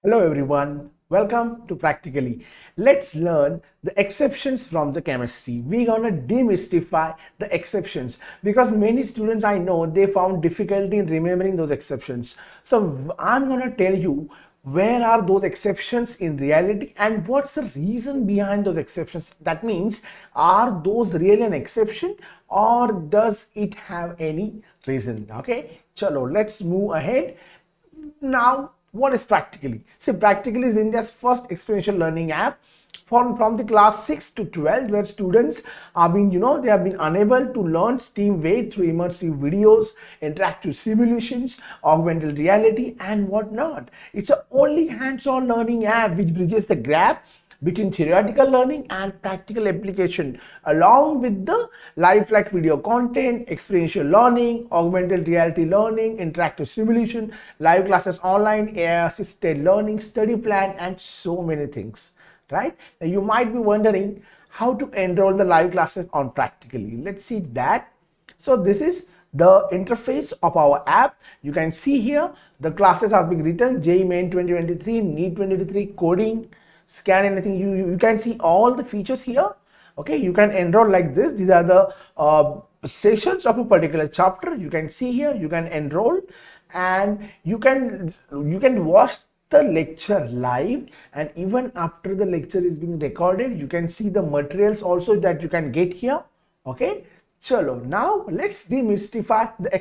Hello everyone, welcome to Practically. Let's learn the exceptions from the chemistry. We're gonna demystify the exceptions because many students I know they found difficulty in remembering those exceptions. So I'm gonna tell you where are those exceptions in reality and what's the reason behind those exceptions. That means, are those really an exception or does it have any reason? Okay, chalo, let's move ahead. Now, what is Practically? See, Practically is India's first experiential learning app from the class 6 to 12, where students have been, they have been unable to learn STEAM way through immersive videos, interactive simulations, augmented reality, and whatnot. It's a only hands-on learning app which bridges the gap between theoretical learning and practical application, along with the lifelike video content, experiential learning, augmented reality learning, interactive simulation, live classes online, AI assisted learning, study plan, and so many things. Right? Now you might be wondering how to enroll the live classes on Practically. Let's see that. So this is the interface of our app. You can see here the classes are being written: JEE Main 2023, NEET 2023, coding, scan anything. You can see all the features here. Okay, you can enroll like this. These are the sessions of a particular chapter. You can see here, you can enroll, and you can watch the lecture live, and even after the lecture is being recorded, you can see the materials also that you can get here. Okay, chalo, now let's demystify the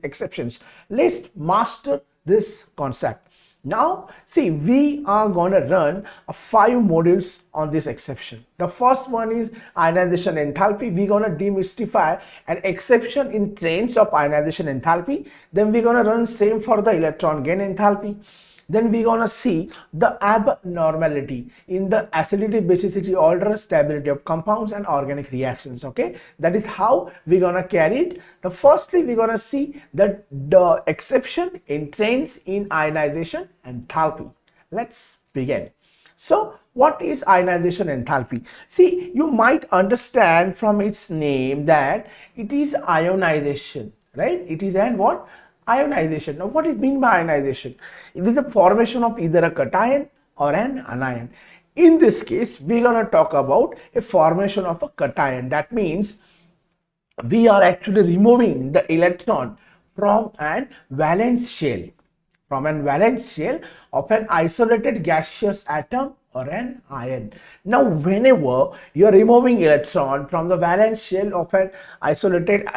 exceptions. Let's master this concept. Now, see, we are going to run 5 modules on this exception. The first one is ionization enthalpy. We're going to demystify an exception in trains of ionization enthalpy. Then we're going to run same for the electron gain enthalpy. Then we're going to see the abnormality in the acidity, basicity, order, stability of compounds and organic reactions. Okay, that is how we're going to carry it. Firstly, we're going to see that the exception in trains in ionization enthalpy. Let's begin. So what is ionization enthalpy? See, you might understand from its name that it is ionization, right? It is an what? Ionization. Now, what is meant by ionization? It is the formation of either a cation or an anion. In this case, we're going to talk about a formation of a cation. That means we are actually removing the electron from an valence shell, of an isolated gaseous atom or an ion. Now, whenever you are removing electron from the valence shell of an isolated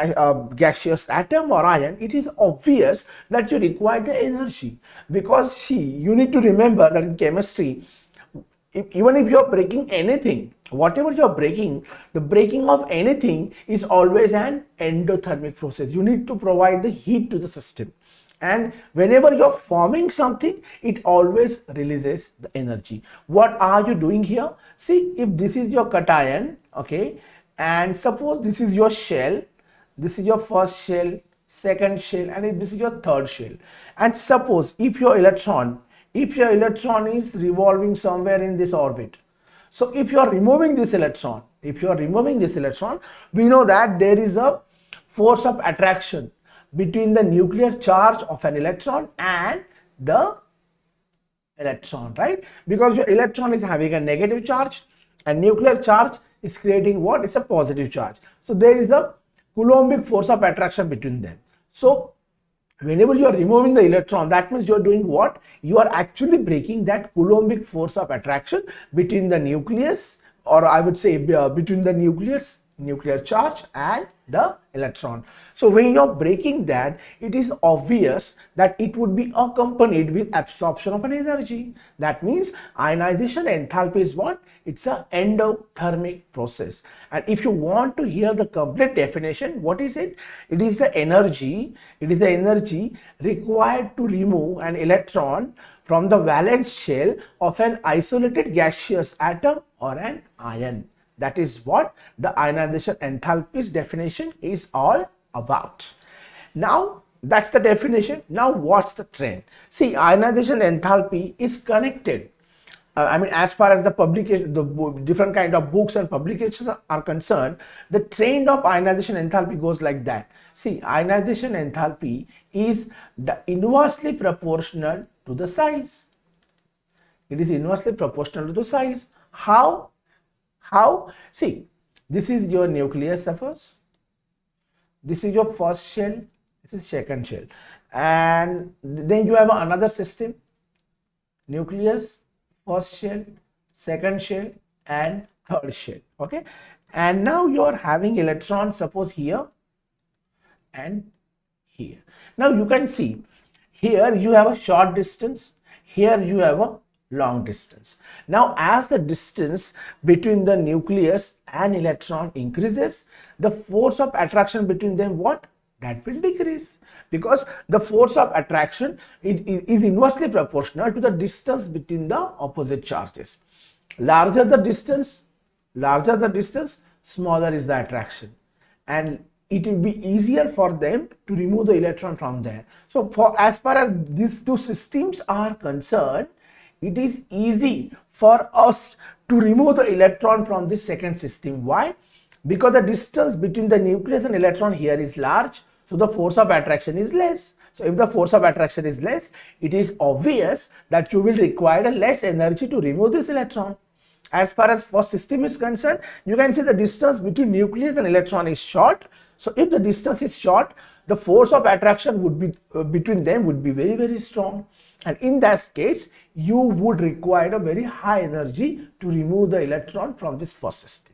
gaseous atom or ion, it is obvious that you require the energy, because you need to remember that in chemistry, even if you are breaking anything, whatever you are breaking, the breaking of anything is always an endothermic process. You need to provide the heat to the system. And whenever you're forming something, it always releases the energy. What are you doing here? See, if this is your cation, okay, and suppose this is your shell, this is your first shell, second shell, and if this is your third shell, and suppose if your electron is revolving somewhere in this orbit. So if you are removing this electron, we know that there is a force of attraction between the nuclear charge of an electron and the electron, right? Because your electron is having a negative charge and nuclear charge is creating what? It's a positive charge. So there is a Coulombic force of attraction between them. So whenever you are removing the electron, that means you are doing what? You are actually breaking that Coulombic force of attraction between the nucleus, or I would say between the nuclear charge and the electron. So when you're breaking that, it is obvious that it would be accompanied with absorption of an energy. That means ionization enthalpy is what? It's an endothermic process. And if you want to hear the complete definition, what is it? It is the energy required to remove an electron from the valence shell of an isolated gaseous atom or an ion. That is what the ionization enthalpy's definition is all about. Now, that's the definition. Now, what's the trend? See, ionization enthalpy is connected. As far as the publication, the different kind of books and publications are concerned, the trend of ionization enthalpy goes like that. See, ionization enthalpy is inversely proportional to the size. It is inversely proportional to the size. How? How? See, this is your nucleus, suppose. This is your first shell. This is second shell. And then you have another system. Nucleus, first shell, second shell, and third shell. Okay. And now you are having electrons, suppose here and here. Now you can see here you have a short distance, here you have a long distance. Now as the distance between the nucleus and electron increases, the force of attraction between them, what? That will decrease, because the force of attraction is inversely proportional to the distance between the opposite charges. Larger the distance, smaller is the attraction, and it will be easier for them to remove the electron from there. So for as far as these two systems are concerned, it is easy for us to remove the electron from this second system. Why? Because the distance between the nucleus and electron here is large, so the force of attraction is less. So if the force of attraction is less, it is obvious that you will require less energy to remove this electron. As far as first system is concerned, you can see the distance between nucleus and electron is short. So if the distance is short, the force of attraction would be between them would be very, very strong. And in that case, you would require a very high energy to remove the electron from this first system.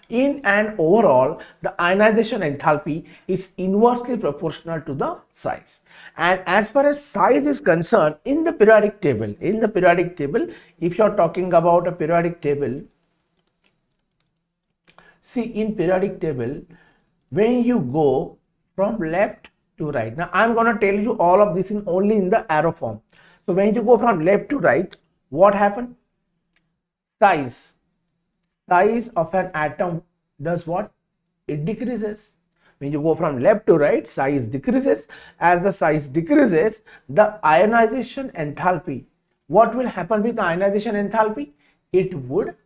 In and overall, the ionization enthalpy is inversely proportional to the size. And as far as size is concerned, in the periodic table, if you are talking about a periodic table, see in periodic table, when you go from left to right, now I am going to tell you all of this in only in the arrow form. So when you go from left to right, what happened? Size of an atom does what? It decreases. When you go from left to right, size decreases. As the size decreases, the ionization enthalpy, what will happen with the ionization enthalpy? It would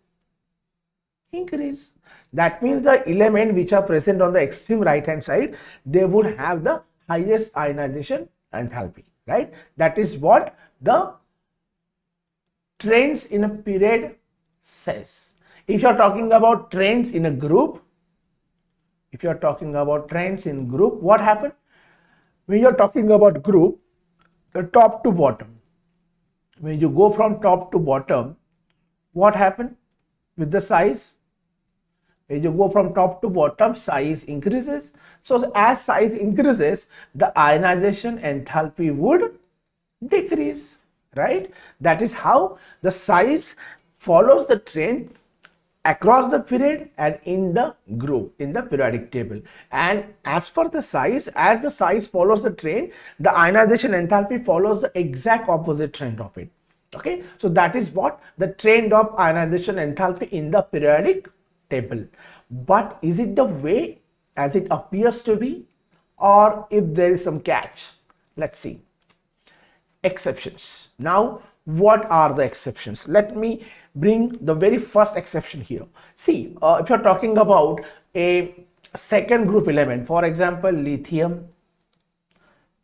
increase. That means the element which are present on the extreme right hand side, they would have the highest ionization enthalpy, right? That is what the trends in a period says. If you are talking about trends in a group, what happened? When you are talking about group, the top to bottom, when you go from top to bottom, what happened with the size? When you go from top to bottom, size increases. So as size increases, the ionization enthalpy would decrease, right? That is how the size follows the trend across the period and in the group, in the periodic table. And as for the size, as the size follows the trend, the ionization enthalpy follows the exact opposite trend of it. Okay, so that is what the trend of ionization enthalpy in the periodic table. But is it the way as it appears to be, or if there is some catch? Let's see. Exceptions. Now, what are the exceptions? Let me bring the very first exception here. See, if you're talking about a second group element, for example, lithium,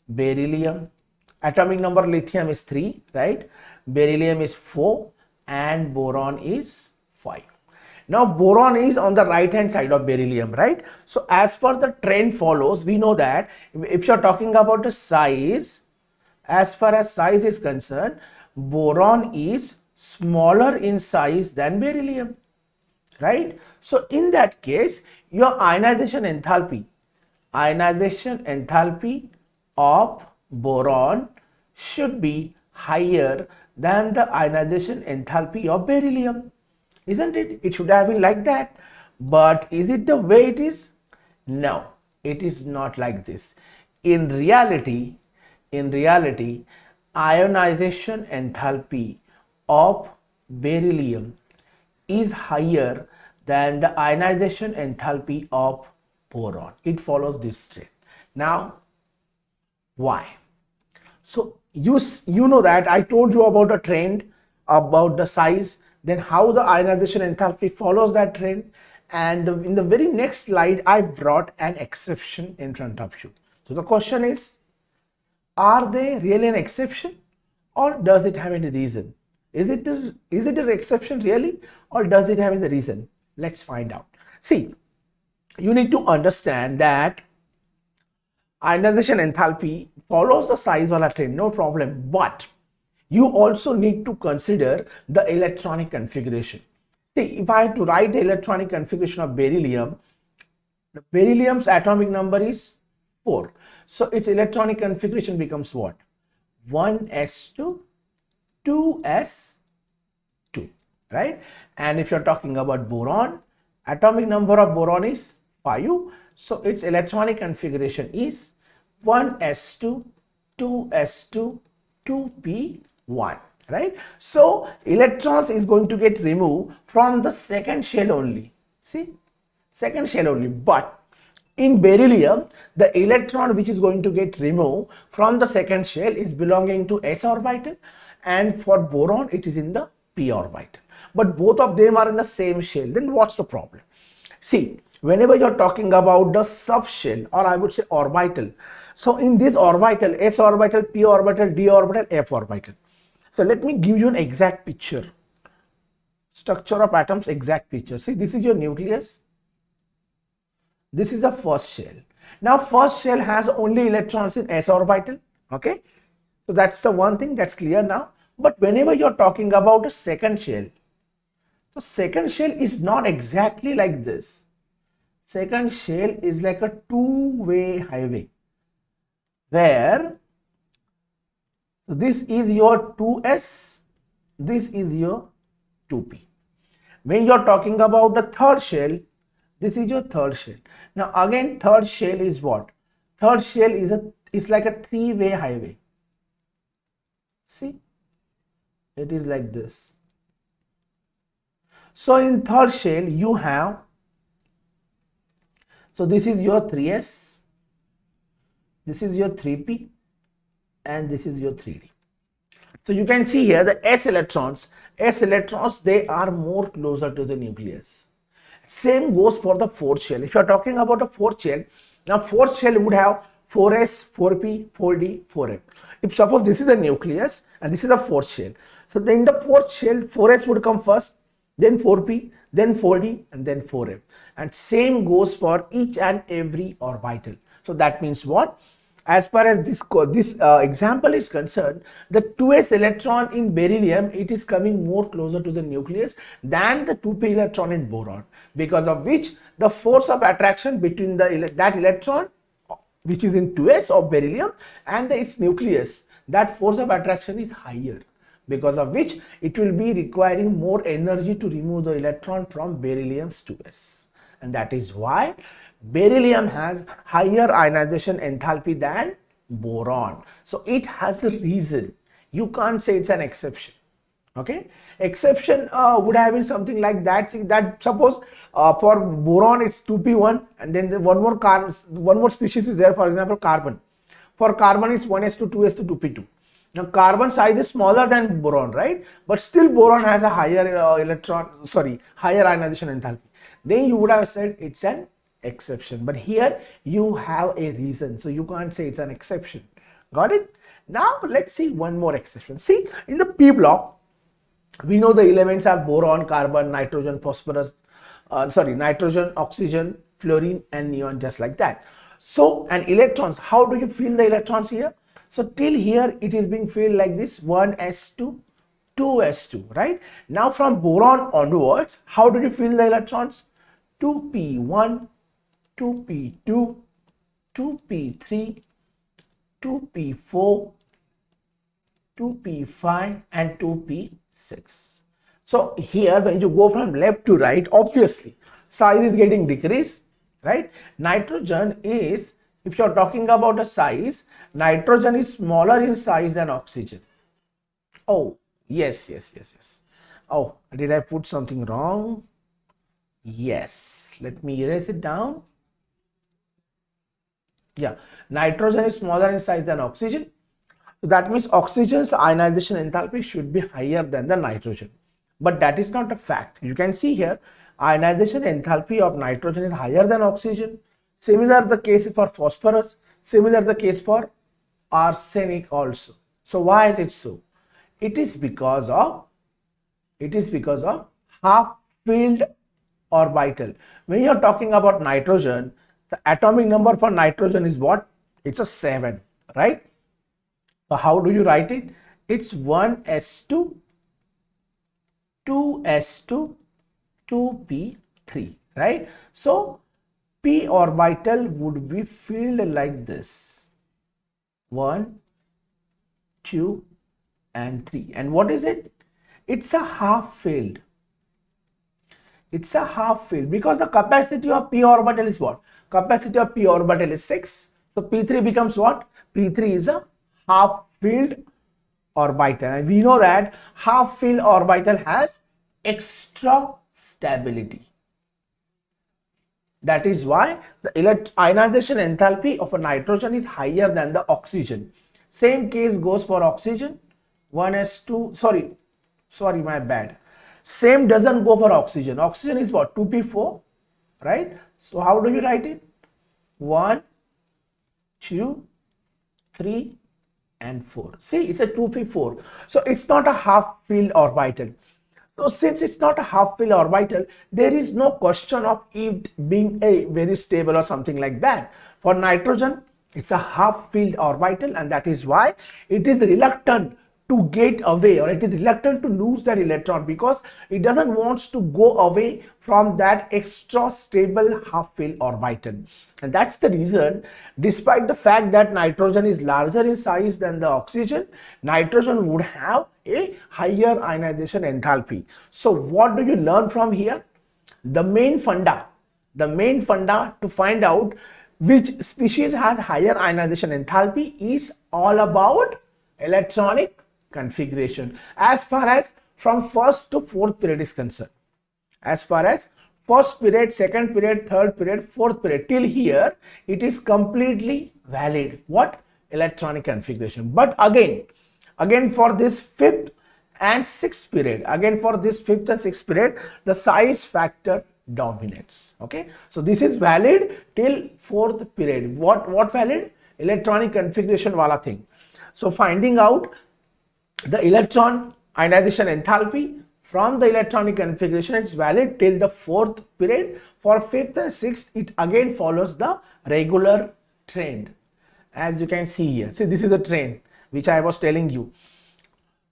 beryllium, atomic number lithium is 3, right? Beryllium is 4 and boron is 5. Now boron is on the right hand side of beryllium, right? So as per the trend follows, we know that if you're talking about the size, as far as size is concerned, boron is smaller in size than beryllium, right? So in that case, your ionization enthalpy of boron should be higher than the ionization enthalpy of beryllium, isn't it? It should have been like that. But is it the way it is? No, it is not like this. In reality, ionization enthalpy of beryllium is higher than the ionization enthalpy of boron. It follows this trend. Now, why? So you know that I told you about a trend, about the size, then how the ionization enthalpy follows that trend, and in the very next slide I brought an exception in front of you. So the question is, are they really an exception, or does it have any reason? Is it an exception really, or does it have any reason? Let's find out. See, you need to understand that ionization enthalpy follows the size wala trend, no problem, but you also need to consider the electronic configuration. See, if I have to write the electronic configuration of beryllium, the beryllium's atomic number is 4. So its electronic configuration becomes what? 1s2, 2s2, right? And if you're talking about boron, atomic number of boron is 5. So its electronic configuration is 1s2, 2s2, 2p1, right? So electrons is going to get removed from the second shell only. See, second shell only. But in beryllium, the electron which is going to get removed from the second shell is belonging to s orbital, and for boron it is in the p orbital. But both of them are in the same shell. Then what's the problem? See, whenever you're talking about the subshell, or I would say orbital, so in this orbital, s orbital, p orbital, d orbital, f orbital. So let me give you an exact picture. Structure of atoms, exact picture. See, this is your nucleus. This is the first shell. Now first shell has only electrons in s orbital. Okay, so that's the one thing that's clear now. But whenever you're talking about a second shell, the second shell is not exactly like this. Second shell is like a two-way highway, where this is your 2s, this is your 2p. When you're talking about the third shell, this is your third shell. Now again, third shell is what? Third shell is like a three-way highway. See, it is like this. So in third shell you have, so this is your 3s, this is your 3p, and this is your 3d. So you can see here the s electrons, they are more closer to the nucleus. Same goes for the fourth shell. If you are talking about a fourth shell, now fourth shell would have 4s, 4p, 4d, 4f. If suppose this is the nucleus and this is the fourth shell, so then the fourth shell, 4s would come first, then 4p, then 4d, and then 4f. And same goes for each and every orbital. So that means what? As far as this example is concerned, the 2s electron in beryllium, it is coming more closer to the nucleus than the 2p electron in boron, because of which the force of attraction between that electron which is in 2s of beryllium and its nucleus, that force of attraction is higher, because of which it will be requiring more energy to remove the electron from beryllium's 2s. And that is why beryllium has higher ionization enthalpy than boron. So it has the reason. You can't say it's an exception. Okay, exception would have been something like that. That suppose for boron it's 2p1, and then one more species is there. For example, carbon. For carbon it's 1s2, 2s2, 2p2. Now carbon size is smaller than boron, right? But still boron has a higher higher ionization enthalpy. Then you would have said it's an exception. But here you have a reason, so you can't say it's an exception. Got it? Now let's see one more exception. See, in the p block, we know the elements are boron, carbon, nitrogen, phosphorus, nitrogen, oxygen, fluorine, and neon, just like that. So, and electrons, how do you feel the electrons here? So till here it is being filled like this, 1s2, 2s2, right? Now from boron onwards, how do you feel the electrons? 2p1, 2p2, 2p3, 2p4, 2p5, and 2p6. So here when you go from left to right, obviously size is getting decreased, right? Nitrogen is, if you are talking about a size, nitrogen is smaller in size than oxygen. Oh, yes. Oh, did I put something wrong? Yes, let me erase it down. Yeah, nitrogen is smaller in size than oxygen. So that means oxygen's ionization enthalpy should be higher than the nitrogen. But that is not a fact. You can see here, ionization enthalpy of nitrogen is higher than oxygen. Similar the case for phosphorus. Similar the case for arsenic also. So why is it so? It is because of It is because of half-filled orbital. When you are talking about nitrogen, the atomic number for nitrogen is what? It's a 7, right? So how do you write it? It's 1s2, 2s2, 2p3, right? So p orbital would be filled like this: 1, 2, and 3. And what is it? It's a half filled. It's a half filled because the capacity of p orbital is what? Capacity of p orbital is 6. So p3 becomes what? P3 is a half filled orbital, and we know that half filled orbital has extra stability. That is why the ionization enthalpy of a nitrogen is higher than the oxygen. Same case goes for oxygen. 1s2, sorry, my bad. Same doesn't go for oxygen. Oxygen is what? 2p4, right? So how do you write it? 1, 2, 3, and 4. See, it's a 2p4. So it's not a half-filled orbital. So since it's not a half-filled orbital, there is no question of it being a very stable or something like that. For nitrogen, it's a half-filled orbital, and that is why it is reluctant to get away, or it is reluctant to lose that electron, because it doesn't want to go away from that extra stable half-filled orbital. And that's the reason, despite the fact that nitrogen is larger in size than the oxygen, nitrogen would have a higher ionization enthalpy. So what do you learn from here? The main funda to find out which species has higher ionization enthalpy is all about electronic configuration, as far as from first to fourth period is concerned. As far as first period, second period, third period, fourth period, till here it is completely valid. What? Electronic configuration. But again for this fifth and sixth period, the size factor dominates. Okay, so this is valid till fourth period. What valid? Electronic configuration wala thing. So finding out the electron ionization enthalpy from the electronic configuration, it's valid till the fourth period. For fifth and sixth, it again follows the regular trend, as you can see here. See, this is a trend which I was telling you.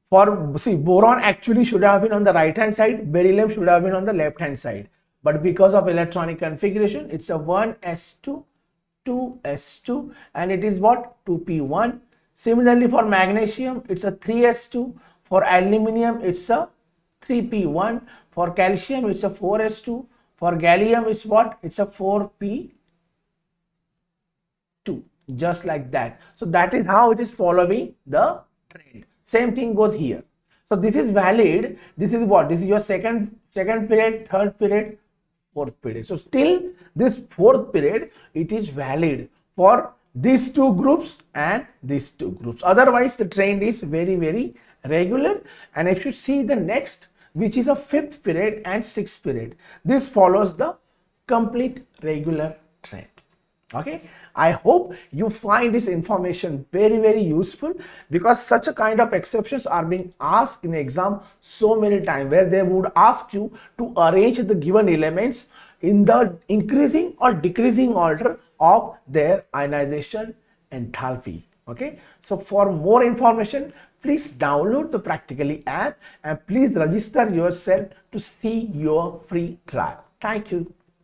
For, see, boron actually should have been on the right hand side, beryllium should have been on the left hand side, but because of electronic configuration, it's a 1s2, 2s2, and it is what? 2p1. Similarly, for magnesium, it's a 3s2. For aluminium, it's a 3p1. For calcium, it's a 4s2. For gallium, it's what? It's a 4p2. Just like that. So that is how it is following the trend. Same thing goes here. So this is valid. This is what? This is your second period, third period, fourth period. So till this fourth period, it is valid for these two groups and these two groups. Otherwise, the trend is very, very regular. And if you see the next, which is a fifth period and sixth period, this follows the complete regular trend. Okay, I hope you find this information very, very useful, because such a kind of exceptions are being asked in exam so many times, where they would ask you to arrange the given elements in the increasing or decreasing order of their ionization enthalpy. Okay, so for more information, please download the Practically app and please register yourself to see your free trial. Thank you.